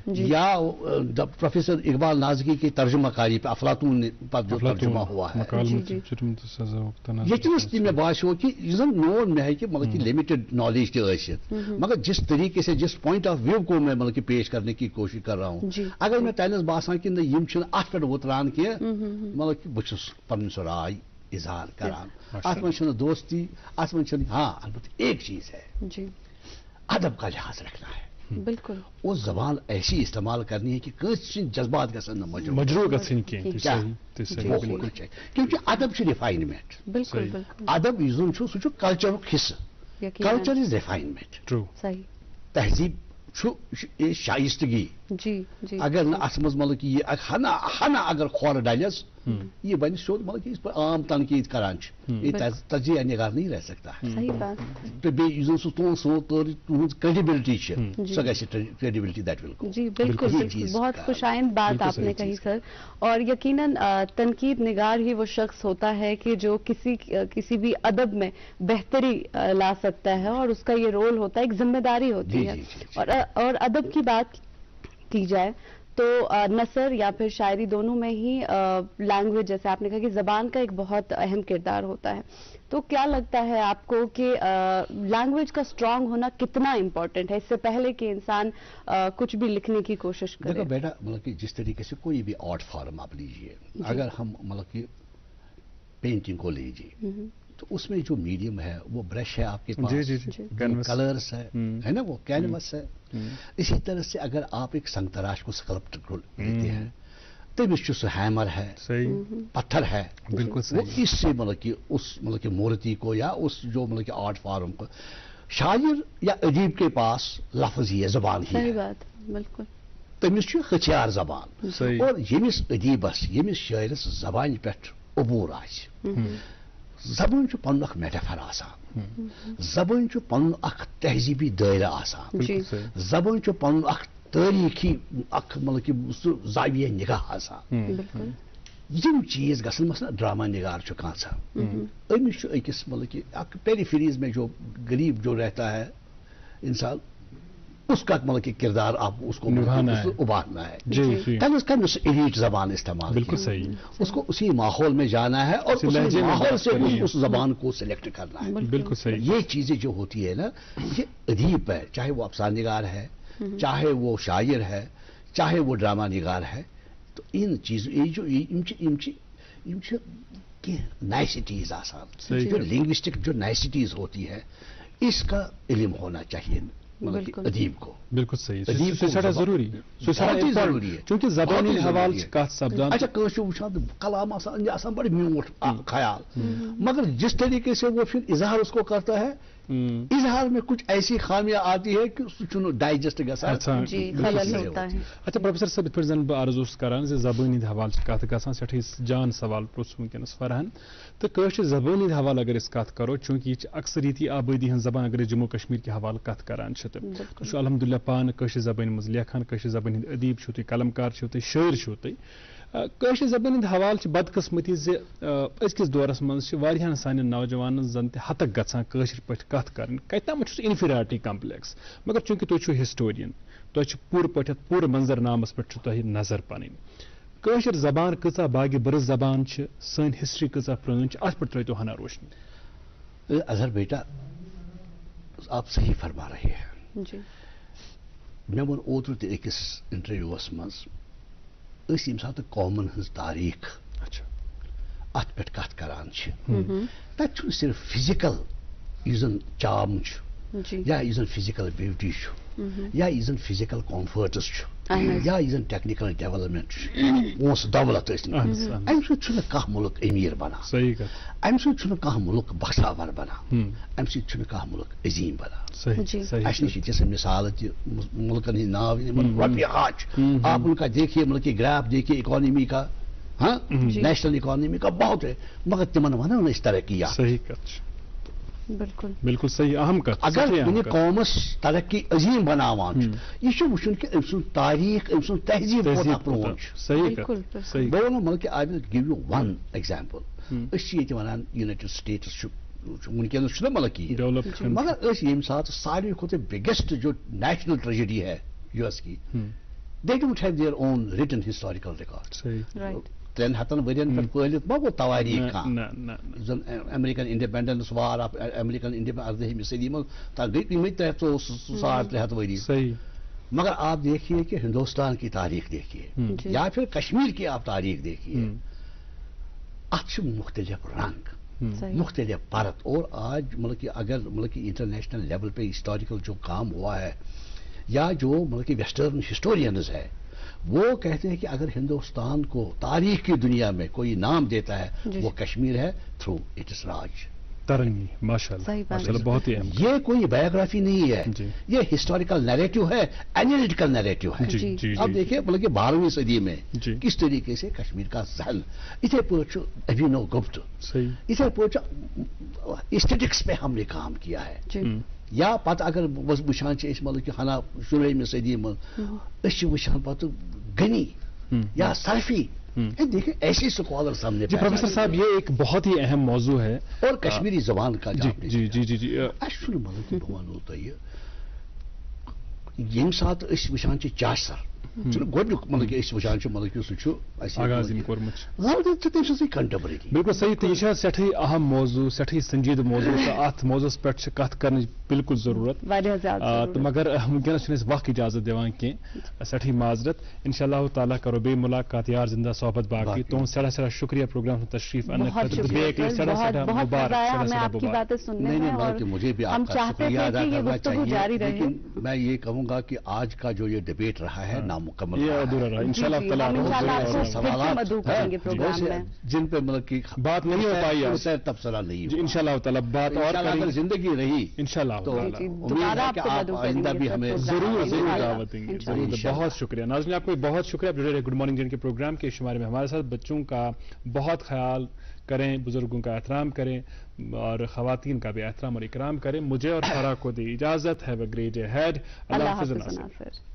یا پروفیسر اقبال نازکی کی ترجمہ کاری پہ افلاطون پر جو ترجمہ ہوا ہے یتنس تہ مے باسیو کہ یہ زن میون مے ہیکہِ مطلب کہ لمیٹڈ نالج تہ ٲسِتھ مگر جس طریقے سے جس پوائنٹ آف ویو کو میں مطلب کہ پیش کرنے کی کوشش کر رہا ہوں اگر میں تیلس باسان کہ یم چھنہٕ اتھ پٮ۪ٹھ وُتران کینٛہہ مطلب کہ بہٕ چھُس پنٕنۍ سۄ راے اظہار کران اتھ منٛز چھنہٕ دوستی اتھ منٛز چھنہٕ ہاں البتہ ایک چیز ہے ادب کا لحاظ رکھنا ہے بالکل وہ زبان ایسی استعمال کرنی ہے کہ کٲنٛسہِ جذبات گژھن نہٕ مجروح گژھٕنۍ بالکل کیونکہ ادب چھُ رِفاینمنٹ ادب یُس زن چھُ سُہ چھُ کلچرُک حصہٕ کلچر از رِفاینمنٹ تہذیب چھُ شائستگی اگر نہٕ اتھ منٛز مطلب کہ یہ ہنا اگر کھۄر ڈلٮ۪س یہ بنہِ سیوٚد مطلب کہ یِتھ پٲٹھۍ عام تنقیٖد کران چھِ یہ تجزیہ نگار نہیں رہ سکتا ہے تو بیٚیہِ یُس زن سُہ تُہنٛز کریڈیبلٹی چھِ سۄ گژھِ کریڈیبلٹی دیٹ ول گو. جی بالکل بہت خوش آئند بات آپ نے کہی سر اور یقیناً تنقید نگار ہی وہ شخص ہوتا ہے کہ جو کسی بھی ادب میں بہتری لا سکتا ہے اور اس کا یہ رول ہوتا ہے ایک ذمہ داری ہوتی ہے اور ادب کی بات کی جائے تو نثر یا پھر شاعری دونوں میں ہی لینگویج جیسے آپ نے کہا کہ زبان کا ایک بہت اہم کردار ہوتا ہے تو کیا لگتا ہے آپ کو کہ لینگویج کا اسٹرانگ ہونا کتنا امپورٹنٹ ہے اس سے پہلے کہ انسان کچھ بھی لکھنے کی کوشش کرے؟ دیکھو بیٹا مطلب کہ جس طریقے سے کوئی بھی آرٹ فارم آپ لیجیے اگر ہم مطلب کہ پینٹنگ کو لیجیے تو اس میں جو میڈیم ہے وہ برش ہے آپ کے پاس کلرس ہے نا وہ کینوس ہے اسی طرح سے اگر آپ ایک سنگ تراش کو سکلپٹ کو لیتے ہیں تمس سہ ہیمر ہے پتھر ہے بالکل وہ اس سے مطلب کہ اس مطلب کہ مورتی کو یا اس جو مطلب کہ آرٹ فارم کو شاعر یا ادیب کے پاس لفظ ہی ہے زبان ہی ہے بالکل تمس ہتھیار زبان اور یمس ادیبس یمس شاعرس زبان پہ عبور آ زبان پن اخ میٹافر آسان زبان پن اخ تہذیبی دائرہ آسان زبان پن اخ تاریخی اخ مطلب کہ سہ زاویہ نگاہ آسان یم چیز گھن مثلا ڈرامہ نگار کانسا امس اکس مطلب کہ پیریفیریز میں جو غریب جو رہتا ہے انسان اس کا مطلب کہ کردار آپ اس کو ابھارنا ہے تب اس کا ایلیٹ زبان استعمال بالکل صحیح اس کو اسی ماحول میں جانا ہے اور اسی ماحول سے اس زبان کو سلیکٹ کرنا ہے بالکل صحیح یہ چیزیں جو ہوتی ہے نا یہ ادیب ہے چاہے وہ افسانہ نگار ہے چاہے وہ شاعر ہے چاہے وہ ڈرامہ نگار ہے تو ان چیزوں یہ جو نائسٹیز آسان جو لنگوسٹک جو نائسٹیز ہوتی ہے اس کا علم ہونا چاہیے ادیب کو بالکل صحیح ضروری ضروری ہے چونکہ زبانی حوالہ کت سپدان اچھا کانسہ وچان کلام آسان بڑے میوٹ خیال مگر جس طریقے سے وہ پھر اظہار اس کو کرتا ہے اظہار میں کچھ ایسی خامیاں آتی ہے کہ سہ ڈائجسٹ گژھان اچھا پروفیسر صاحب پہ زن بہ عرض کران زبانی حوالہ کت گژھان سٹھے جان سوال پرٛژھ ونکس فرحان تو کٲشر زبانی حوالہ اگر اس کت کرو چونکہ یہ اکثریتی آبادی ہن زبان اگر جموں کشمیر کے حوالہ کت کران تو الحمدللہ پان کٲشر زبان مز لیکھان کٲشر زبان ہند ادیب چھو تُہۍ قلمکار چھو تُہۍ شٲعر چھو تُہۍ کٲشر زبان ہند حوالہ بدقسمتی أزکِس دورس مز واریاہن سانٮ۪ن نوجوانن زن تہِ ہتک گژھان کٲشر پٲٹھۍ کتھ کرٕنۍ کتہِ تام چھُس انفیریٹی کمپلیکس مگر چونکہ تُہۍ چھو ہسٹورین تۄہہِ چھُ پوٗرٕ پٲٹھۍ پوٗرٕ منظر نامس پٮ۪ٹھ چھُ تۄہہِ نظر پنٕنۍ کٲشر زبان کۭژاہ باغہِ برس زبان چھِ سٲنۍ ہسٹری کۭژاہ پرٛٲنۍ چھِ اتھ پٮ۪ٹھ ترٲیتو ہنا روشنی اظہر بیٹا آپ صحیح فرما رہے ہیں میں ون اوتر تہ أکِس انٹرویوس مز اس یم سات قومن ہز تاریخ ات پہ کت کران تت صرف فزیکل یہ زن چارم یا یہ زن فزیکل بیوٹی یا یہ زن فزیکل کمفرٹس یا یہ زن ٹیکنیکل ڈیولپمنٹ پونسہ دولت ام سہ ملک امیر بنان ام سہ ملک بخشاور بنان ام سہ ملک عظیم بنان اس نش تہ مثال ملکن ہند ناو روپیہ حاج آپ ان کا دیکھیے ملک کی گراف دیکھیے اکانومی کا ہاں نیشنل اکانومی کا بہت ہے مگر تمن ونو نا اس ترقی بالکل بالکل صحیح اہم کت اگر کن قومس ترقی عظیم بناوان یہ وچن کہ ام سن تاریخ ام سن تہذیب کوتاہ پرون بہ ونو مطلب I will give you one example اس یہ ونان یونائٹڈ اسٹیٹس ونکس مطلب مگر یم سات ساروی کھت بگیسٹ جو نیشنل ٹریجڈی ہے یو ایس کی they don't have their own written historical record 300 ورین پہ پھلت ما گو تواریخ کھان زن American independence war of American اردہمی صدی من گئی 300 وری مگر آپ دیکھیے کہ ہندوستان کی تاریخ دیکھیے یا پھر کشمیر کی آپ تاریخ دیکھیے ات مختلف رنگ مختلف پرت اور آج مطلب کہ اگر مطلب کہ انٹرنیشنل لیول پہ ہسٹوریکل جو کام ہوا ہے یا جو مطلب کہ ویسٹرن ہسٹورینز ہے وہ کہتے ہیں کہ اگر ہندوستان کو تاریخ کی دنیا میں کوئی نام دیتا ہے وہ کشمیر ہے تھرو اٹس راج ترنگی ماشاءاللہ بہت ہی اہم یہ کوئی بایوگرافی نہیں ہے یہ ہسٹوریکل نیریٹو ہے اینالیٹیکل نیریٹو ہے اب دیکھیے مطلب کہ 12ویں صدی میں کس طریقے سے کشمیر کا ذہن اتھے پہ ابھینو گپت اتھے پہ اسٹیٹکس پہ ہم نے کام کیا ہے یا پتہ اگر وچان مطلب کہ ہنا 16ویں صدی من وچان پتہ غنی یا صرفی دیکھیں ایسے اسکالرز ہم نے پروفیسر صاحب یہ ایک بہت ہی اہم موضوع ہے اور کشمیری زبان کا جی جی جی جی مطلب کہ ونو تہ یم سات وچان چاشر گۄڈنیُک مطلب کہ وچان مطلب کہ سہ آغاز کورمت کنٹمپرری بالکل صحیح تو یہ سٹھے اہم موضوع سٹھے سنجیدہ موضوع تو ات موضوع پہ کت کرنے بالکل ضرورت تو مگر ونکس وقت اجازت دان کی سٹھی معذرت انشاءاللہ تعالیٰ کرو بے ملاقات یار زندہ صحبت باقی تہذ سٹھا سٹھا شکریہ پروگرام تشریف اننے مجھے بھی آپ کا شکریہ ادا کرنا چاہیے لیکن میں یہ کہوں گا کہ آج کا جو یہ ڈبیٹ رہا ہے نامکمل سوالات جن پہ مطلب کی بات نہیں ہو پائی تبصرہ نہیں ان شاء اللہ تعالیٰ بات اور اگر زندگی رہی انشاءاللہ تو امید ہے کہ آپ آئندہ بھی ہمیں ضرور دعوت دیں گے بہت شکریہ ناظرین آپ کو بہت شکریہ جڑے رہے گڈ مارننگ جن کے پروگرام کے شمارے میں ہمارے ساتھ بچوں کا بہت خیال کریں بزرگوں کا احترام کریں اور خواتین کا بھی احترام اور اکرام کریں مجھے اور فرا کو دی اجازت ہے. Have a great day ahead. اللہ حافظ.